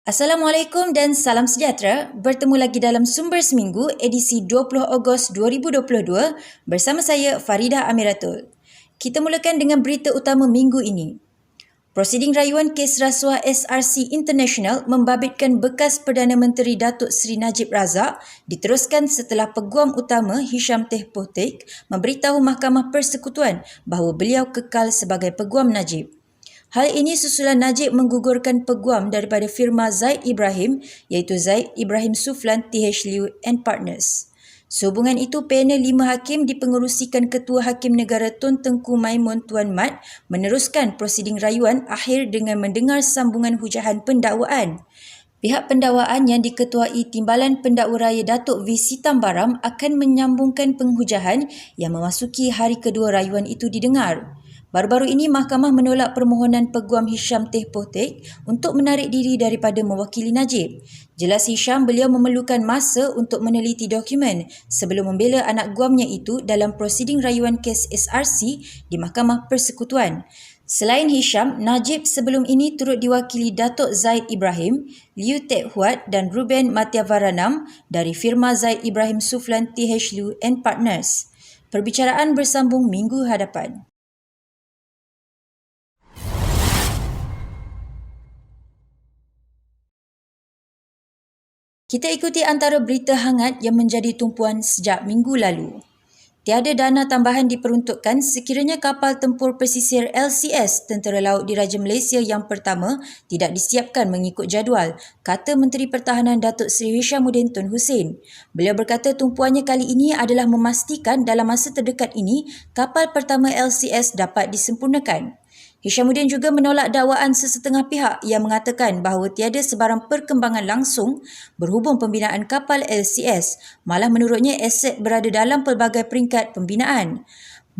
Assalamualaikum dan salam sejahtera. Bertemu lagi dalam Sumber Seminggu edisi 20 Ogos 2022 bersama saya Farida Amiratul. Kita mulakan dengan berita utama minggu ini. Prosiding rayuan kes rasuah SRC International membabitkan bekas Perdana Menteri Datuk Seri Najib Razak diteruskan setelah Peguam Utama Hisham Tehpoh Teik memberitahu Mahkamah Persekutuan bahawa beliau kekal sebagai Peguam Najib. Hal ini susulan Najib menggugurkan peguam daripada firma Zaid Ibrahim iaitu Zaid Ibrahim Suflan TH Liu and Partners. Sehubungan itu, panel 5 hakim dipengerusikan Ketua Hakim Negara Tun Tengku Maimun Tuan Mat meneruskan prosiding rayuan akhir dengan mendengar sambungan hujahan pendakwaan. Pihak pendakwaan yang diketuai Timbalan Pendakwa Raya Datuk V. Sitambaram akan menyambungkan penghujahan yang memasuki hari kedua rayuan itu didengar. Baru-baru ini, Mahkamah menolak permohonan Peguam Hisham Tehpoh Teik untuk menarik diri daripada mewakili Najib. Jelas Hisham beliau memerlukan masa untuk meneliti dokumen sebelum membela anak guamnya itu dalam prosiding rayuan kes SRC di Mahkamah Persekutuan. Selain Hisham, Najib sebelum ini turut diwakili Datuk Zaid Ibrahim, Liu Tek Huat dan Ruben Matiavaranam dari firma Zaid Ibrahim Suflan TH Liu and Partners. Perbicaraan bersambung minggu hadapan. Kita ikuti antara berita hangat yang menjadi tumpuan sejak minggu lalu. Tiada dana tambahan diperuntukkan sekiranya kapal tempur pesisir LCS Tentera Laut Diraja Malaysia yang pertama tidak disiapkan mengikut jadual, kata Menteri Pertahanan Datuk Seri Hishamuddin Tun Hussein. Beliau berkata tumpuannya kali ini adalah memastikan dalam masa terdekat ini kapal pertama LCS dapat disempurnakan. Hishamuddin juga menolak dakwaan sesetengah pihak yang mengatakan bahawa tiada sebarang perkembangan langsung berhubung pembinaan kapal LCS, malah menurutnya aset berada dalam pelbagai peringkat pembinaan.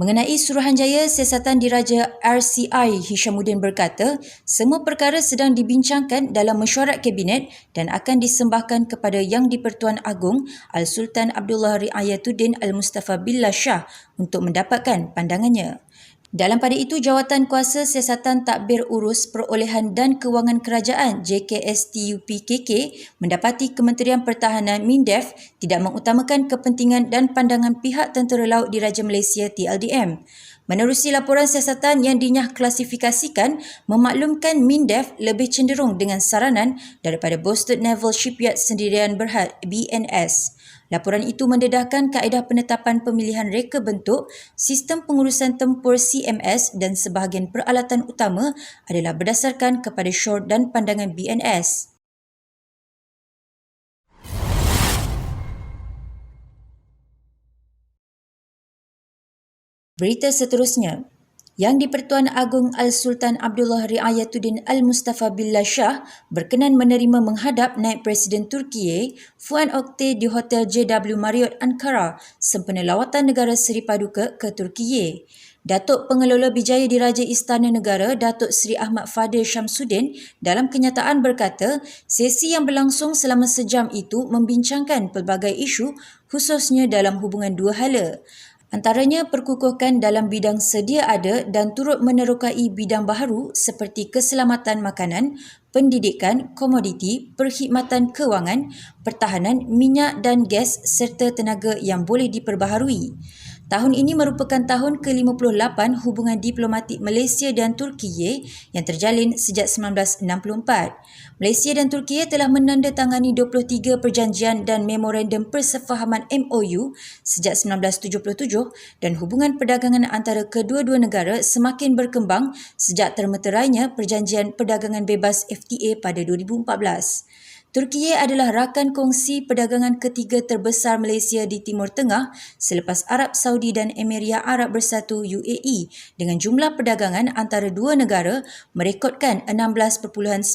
Mengenai Suruhanjaya Siasatan Diraja RCI, Hishamuddin berkata, semua perkara sedang dibincangkan dalam mesyuarat Kabinet dan akan disembahkan kepada Yang di-Pertuan Agong Al-Sultan Abdullah Riayatuddin Al-Mustafa Billah Shah untuk mendapatkan pandangannya. Dalam pada itu, Jawatan Kuasa Siasatan Tadbir Urus Perolehan dan Kewangan Kerajaan JKSTUPKK mendapati Kementerian Pertahanan MINDEF tidak mengutamakan kepentingan dan pandangan pihak Tentera Laut Diraja Malaysia TLDM. Menerusi laporan siasatan yang dinyah klasifikasikan, memaklumkan MINDEF lebih cenderung dengan saranan daripada Boston Naval Shipyard Sendirian Berhad BNS. Laporan itu mendedahkan kaedah penetapan pemilihan reka bentuk, sistem pengurusan tempur CMS dan sebahagian peralatan utama adalah berdasarkan kepada syur dan pandangan BNS. Berita seterusnya. Yang di-Pertuan Agong Al-Sultan Abdullah Riayatuddin Al-Mustafa Billah Shah berkenan menerima menghadap Naib Presiden Turkiye Fuat Oktay di Hotel JW Marriott Ankara sempena lawatan negara Seri Paduka ke Turkiye. Datuk Pengelola Bijaya Diraja Istana Negara Datuk Seri Ahmad Fadil Syamsuddin dalam kenyataan berkata, sesi yang berlangsung selama sejam itu membincangkan pelbagai isu khususnya dalam hubungan dua hala. Antaranya perkukuhan dalam bidang sedia ada dan turut menerokai bidang baharu seperti keselamatan makanan, pendidikan, komoditi, perkhidmatan kewangan, pertahanan, minyak dan gas serta tenaga yang boleh diperbaharui. Tahun ini merupakan tahun ke-58 hubungan diplomatik Malaysia dan Turkiye yang terjalin sejak 1964. Malaysia dan Turkiye telah menandatangani 23 perjanjian dan memorandum persefahaman MOU sejak 1977 dan hubungan perdagangan antara kedua-dua negara semakin berkembang sejak termeterainya Perjanjian Perdagangan Bebas FTA pada 2014. Turkiye adalah rakan kongsi perdagangan ketiga terbesar Malaysia di Timur Tengah selepas Arab Saudi dan Emiria Arab Bersatu UAE dengan jumlah perdagangan antara dua negara merekodkan 16.97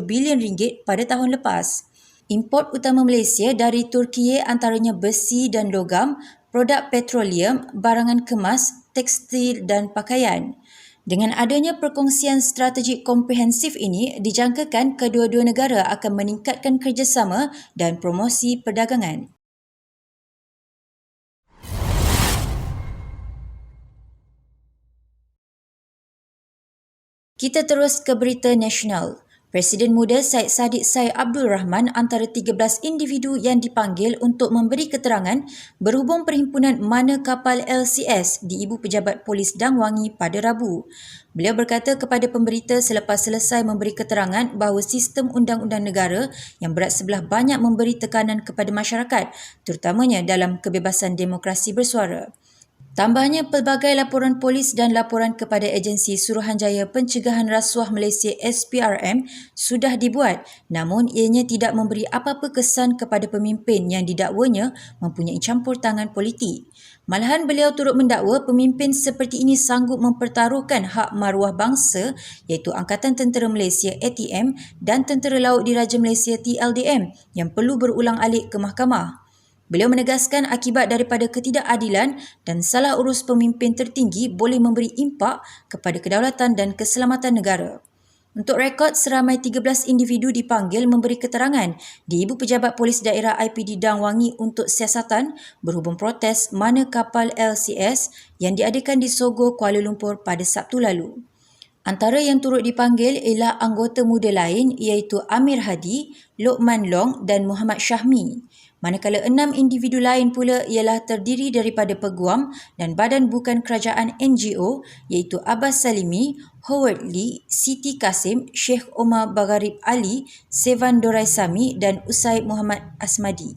bilion ringgit pada tahun lepas. Import utama Malaysia dari Turkiye antaranya besi dan logam, produk petroleum, barangan kemas, tekstil dan pakaian. Dengan adanya perkongsian strategik komprehensif ini, dijangkakan kedua-dua negara akan meningkatkan kerjasama dan promosi perdagangan. Kita terus ke berita nasional. Presiden muda Syed Saddiq Syed Abdul Rahman antara 13 individu yang dipanggil untuk memberi keterangan berhubung perhimpunan mana kapal LCS di Ibu Pejabat Polis Dang Wangi pada Rabu. Beliau berkata kepada pemberita selepas selesai memberi keterangan bahawa sistem undang-undang negara yang berat sebelah banyak memberi tekanan kepada masyarakat, terutamanya dalam kebebasan demokrasi bersuara. Tambahnya, pelbagai laporan polis dan laporan kepada Agensi Suruhanjaya Pencegahan Rasuah Malaysia SPRM sudah dibuat, namun ianya tidak memberi apa-apa kesan kepada pemimpin yang didakwanya mempunyai campur tangan politik. Malahan beliau turut mendakwa pemimpin seperti ini sanggup mempertaruhkan hak maruah bangsa iaitu Angkatan Tentera Malaysia ATM dan Tentera Laut Diraja Malaysia TLDM yang perlu berulang-alik ke mahkamah. Beliau menegaskan akibat daripada ketidakadilan dan salah urus pemimpin tertinggi boleh memberi impak kepada kedaulatan dan keselamatan negara. Untuk rekod, seramai 13 individu dipanggil memberi keterangan di Ibu Pejabat Polis Daerah IPD Dang Wangi untuk siasatan berhubung protes mana kapal LCS yang diadakan di Sogo, Kuala Lumpur pada Sabtu lalu. Antara yang turut dipanggil ialah anggota muda lain iaitu Amir Hadi, Lokman Long dan Muhammad Syahmi. Manakala 6 individu lain pula ialah terdiri daripada peguam dan badan bukan kerajaan NGO iaitu Abbas Salimi, Howard Lee, Siti Kasim, Sheikh Omar Bagharib Ali, Sevan Doraisami dan Usaid Muhammad Asmadi.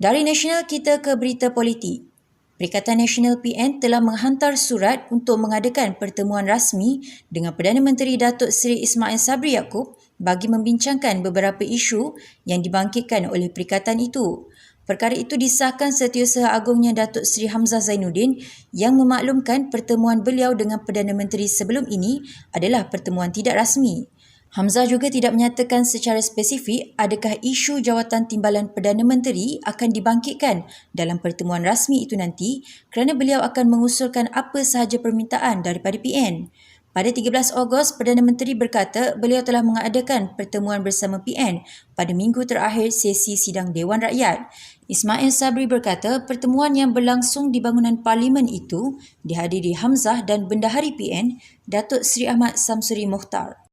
Dari nasional kita ke berita politik. Perikatan Nasional PN telah menghantar surat untuk mengadakan pertemuan rasmi dengan Perdana Menteri Datuk Seri Ismail Sabri Yaakob bagi membincangkan beberapa isu yang dibangkitkan oleh perikatan itu. Perkara itu disahkan Setiausaha Agungnya Datuk Seri Hamzah Zainuddin yang memaklumkan pertemuan beliau dengan Perdana Menteri sebelum ini adalah pertemuan tidak rasmi. Hamzah juga tidak menyatakan secara spesifik adakah isu jawatan timbalan Perdana Menteri akan dibangkitkan dalam pertemuan rasmi itu nanti kerana beliau akan mengusulkan apa sahaja permintaan daripada PN. Pada 13 Ogos, Perdana Menteri berkata beliau telah mengadakan pertemuan bersama PN pada minggu terakhir sesi sidang Dewan Rakyat. Ismail Sabri berkata pertemuan yang berlangsung di bangunan Parlimen itu dihadiri Hamzah dan Bendahari PN, Datuk Seri Ahmad Samsuri Mokhtar.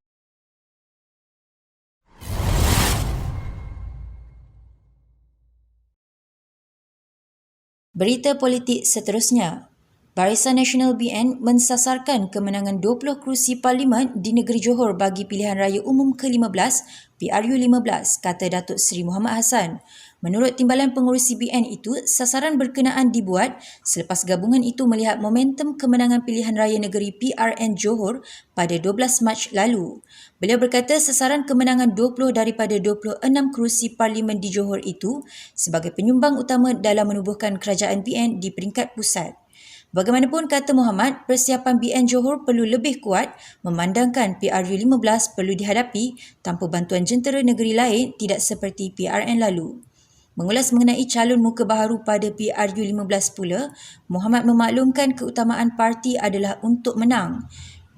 Berita politik seterusnya. Barisan Nasional BN mensasarkan kemenangan 20 kerusi parlimen di negeri Johor bagi pilihan raya umum ke-15 PRU15, kata Datuk Seri Muhammad Hassan. Menurut timbalan pengurusi BN itu, sasaran berkenaan dibuat selepas gabungan itu melihat momentum kemenangan pilihan raya negeri PRN Johor pada 12 Mac lalu. Beliau berkata sasaran kemenangan 20 daripada 26 kerusi parlimen di Johor itu sebagai penyumbang utama dalam menubuhkan kerajaan BN di peringkat pusat. Bagaimanapun, kata Muhammad, persiapan BN Johor perlu lebih kuat memandangkan PRU15 perlu dihadapi tanpa bantuan jentera negeri lain tidak seperti PRN lalu. Mengulas mengenai calon muka baharu pada PRU15 pula, Muhammad memaklumkan keutamaan parti adalah untuk menang.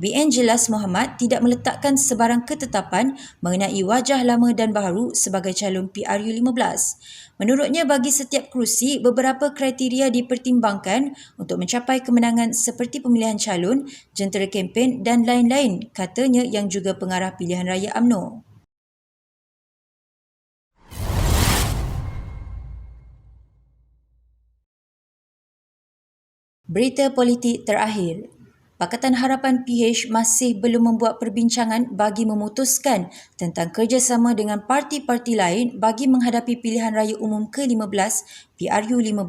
BN jelas Muhammad tidak meletakkan sebarang ketetapan mengenai wajah lama dan baharu sebagai calon PRU15. Menurutnya, bagi setiap kerusi, beberapa kriteria dipertimbangkan untuk mencapai kemenangan seperti pemilihan calon, jentera kempen dan lain-lain, katanya yang juga pengarah pilihan raya UMNO. Berita politik terakhir. Pakatan Harapan PH masih belum membuat perbincangan bagi memutuskan tentang kerjasama dengan parti-parti lain bagi menghadapi pilihan raya umum ke-15 PRU15.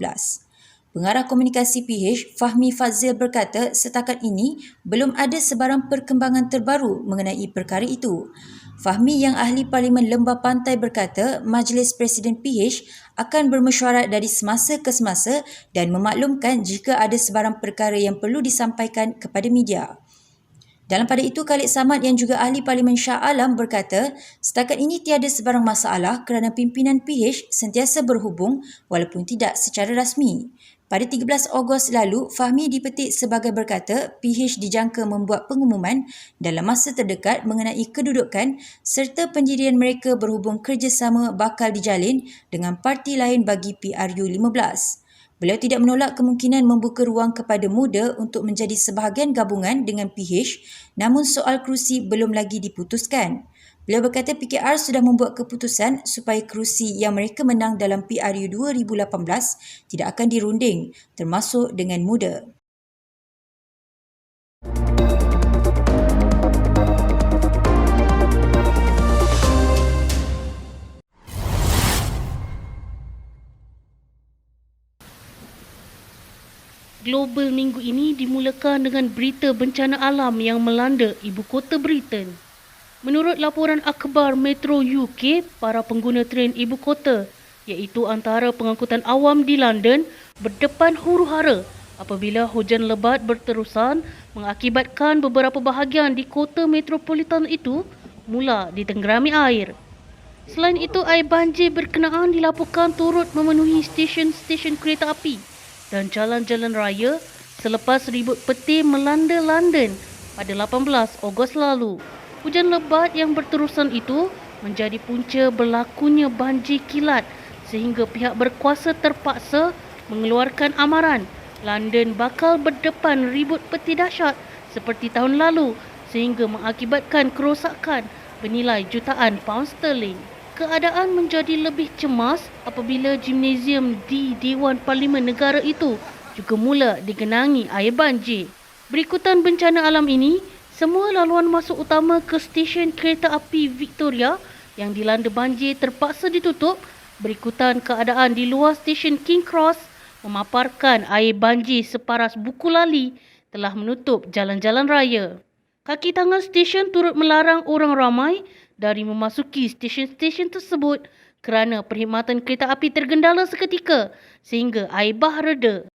Pengarah komunikasi PH, Fahmi Fazil berkata setakat ini belum ada sebarang perkembangan terbaru mengenai perkara itu. Fahmi yang ahli Parlimen Lembah Pantai berkata Majlis Presiden PH akan bermesyuarat dari semasa ke semasa dan memaklumkan jika ada sebarang perkara yang perlu disampaikan kepada media. Dalam pada itu, Khalid Samad yang juga ahli Parlimen Shah Alam berkata setakat ini tiada sebarang masalah kerana pimpinan PH sentiasa berhubung walaupun tidak secara rasmi. Pada 13 Ogos lalu, Fahmi dipetik sebagai berkata PH dijangka membuat pengumuman dalam masa terdekat mengenai kedudukan serta pendirian mereka berhubung kerjasama bakal dijalin dengan parti lain bagi PRU15. Beliau tidak menolak kemungkinan membuka ruang kepada muda untuk menjadi sebahagian gabungan dengan PH, namun soal kerusi belum lagi diputuskan. Beliau berkata PKR sudah membuat keputusan supaya kerusi yang mereka menang dalam PRU 2018 tidak akan dirunding, termasuk dengan muda. Global minggu ini dimulakan dengan berita bencana alam yang melanda ibu kota Britain. Menurut laporan akhbar Metro UK, para pengguna tren ibu kota, iaitu antara pengangkutan awam di London, berdepan huru-hara apabila hujan lebat berterusan mengakibatkan beberapa bahagian di kota metropolitan itu mula ditenggerami air. Selain itu, air banjir berkenaan dilaporkan turut memenuhi stesen-stesen kereta api dan jalan-jalan raya selepas ribut petir melanda London pada 18 Ogos lalu. Hujan lebat yang berterusan itu menjadi punca berlakunya banjir kilat sehingga pihak berkuasa terpaksa mengeluarkan amaran London bakal berdepan ribut petir dahsyat seperti tahun lalu sehingga mengakibatkan kerosakan bernilai jutaan pound sterling. Keadaan menjadi lebih cemas apabila gimnasium di Dewan Parlimen negara itu juga mula digenangi air banjir. Berikutan bencana alam ini, semua laluan masuk utama ke stesen kereta api Victoria yang dilanda banjir terpaksa ditutup. Berikutan keadaan di luar stesen King Cross memaparkan air banjir separas buku lali telah menutup jalan-jalan raya. Kaki tangan stesen turut melarang orang ramai dari memasuki stesen-stesen tersebut kerana perkhidmatan kereta api tergendala seketika sehingga air bah reda.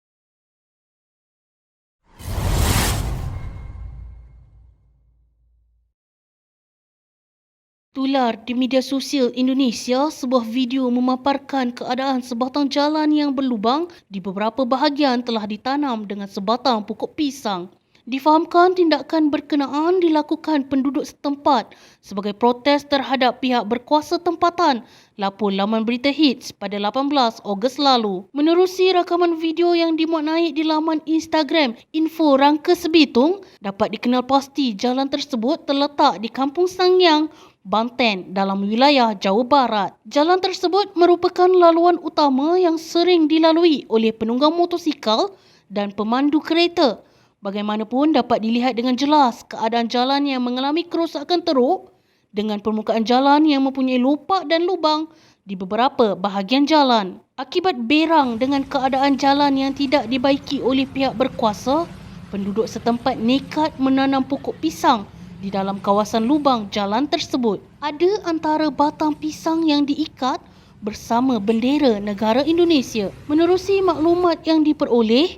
Tular di media sosial Indonesia sebuah video memaparkan keadaan sebatang jalan yang berlubang di beberapa bahagian telah ditanam dengan sebatang pokok pisang. Difahamkan tindakan berkenaan dilakukan penduduk setempat sebagai protes terhadap pihak berkuasa tempatan, lapor laman berita Hits pada 18 Ogos lalu. Menerusi rakaman video yang dimuat naik di laman Instagram Info Rangka Sebitung, dapat dikenal pasti jalan tersebut terletak di Kampung Sangyang, Banten dalam wilayah Jawa Barat. Jalan tersebut merupakan laluan utama yang sering dilalui oleh penunggang motosikal dan pemandu kereta. Bagaimanapun dapat dilihat dengan jelas keadaan jalan yang mengalami kerosakan teruk dengan permukaan jalan yang mempunyai lopak dan lubang di beberapa bahagian jalan. Akibat berang dengan keadaan jalan yang tidak dibaiki oleh pihak berkuasa, penduduk setempat nekat menanam pokok pisang di dalam kawasan lubang jalan tersebut. Ada antara batang pisang yang diikat bersama bendera negara Indonesia. Menerusi maklumat yang diperoleh,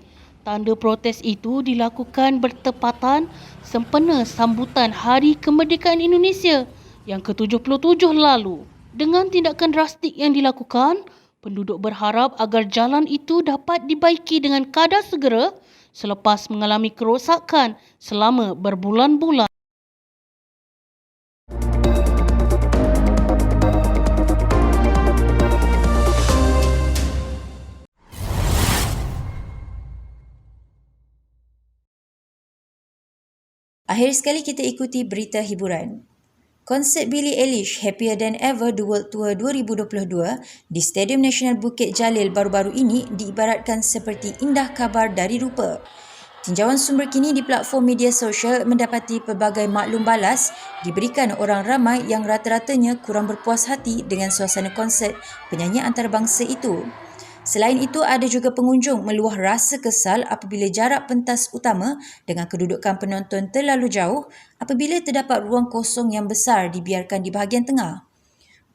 tanda protes itu dilakukan bertepatan sempena sambutan Hari Kemerdekaan Indonesia yang ke-77 lalu. Dengan tindakan drastik yang dilakukan, penduduk berharap agar jalan itu dapat dibaiki dengan kadar segera selepas mengalami kerosakan selama berbulan-bulan. Akhir sekali kita ikuti berita hiburan. Konsert Billie Eilish Happier Than Ever The World Tour 2022 di Stadium Nasional Bukit Jalil baru-baru ini diibaratkan seperti indah kabar dari rupa. Tinjauan sumber kini di platform media sosial mendapati pelbagai maklum balas diberikan orang ramai yang rata-ratanya kurang berpuas hati dengan suasana konsert penyanyi antarabangsa itu. Selain itu, ada juga pengunjung meluah rasa kesal apabila jarak pentas utama dengan kedudukan penonton terlalu jauh apabila terdapat ruang kosong yang besar dibiarkan di bahagian tengah.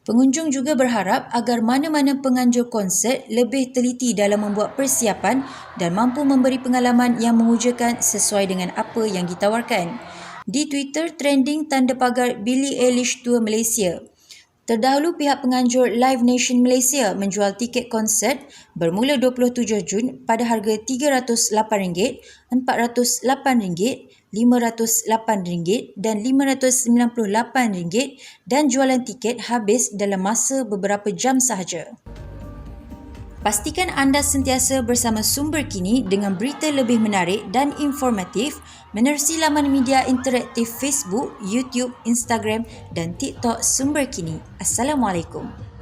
Pengunjung juga berharap agar mana-mana penganjur konsert lebih teliti dalam membuat persiapan dan mampu memberi pengalaman yang memujakan sesuai dengan apa yang ditawarkan. Di Twitter, trending tanda pagar Billie Eilish Tour Malaysia. Terdahulu, pihak penganjur Live Nation Malaysia menjual tiket konsert bermula 27 Jun pada harga RM308, RM408, RM508 dan RM598 dan jualan tiket habis dalam masa beberapa jam sahaja. Pastikan anda sentiasa bersama Sumber Kini dengan berita lebih menarik dan informatif menerusi laman media interaktif Facebook, YouTube, Instagram dan TikTok Sumber Kini. Assalamualaikum.